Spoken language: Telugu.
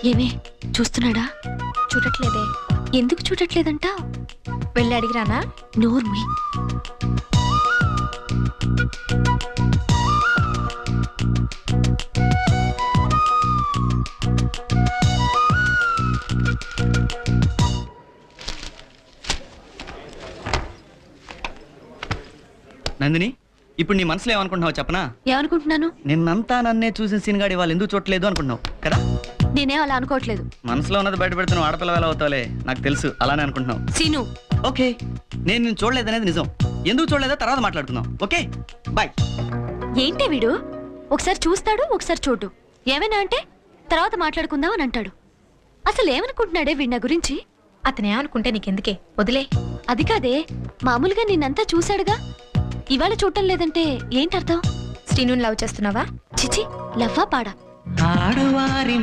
ఏమే చూస్తున్నాడా? చూడట్లేదే. ఎందుకు చూడట్లేదంట? వెళ్ళి అడిగిరానా? నోర్మి. నందిని, ఇప్పుడు నీ మనసులో ఏమనుకుంటున్నావు చెప్పనా? ఏమనుకుంటున్నాను? నిన్నంతా నన్నే చూసిన సీన్గాడి వాళ్ళు ఎందుకు చూడలేదు అనుకుంటున్నావు కదా? నేనే అలా అనుకోవట్లేదు. మనసులో ఉన్నది బయట పెడుతున్నావు, ఆడపిల్ల వేళ అవుతావులే, నాకు తెలుసు. అలానే అనుకుంటున్నావు. సీను, ఓకే, నేను నిన్ను చూడలేదనేది నిజం. ఎందుకు చూడలేదో తర్వాత మాట్లాడుకుందాం. Okay bye. ఏంటి వీడు? ఒకసారి చూస్తాడు, ఒకసారి చూడు. ఏమైనా అంటే తర్వాత మాట్లాడుకుందాం అని అంటాడు. అసలు ఏమనుకుంటున్నాడే వీడి నా గురించి? అతనే అనుకుంటే నీకెందుకే, వదిలే. అది కాదే, మామూలుగా నిన్నంతా చూశాడుగా, ఇవాళ చూడటం లేదంటే ఏంటర్థం? శ్రీనుని లవ్ చేస్తున్నావా? చిచి, లవ్వా పాడా? ఆడవారి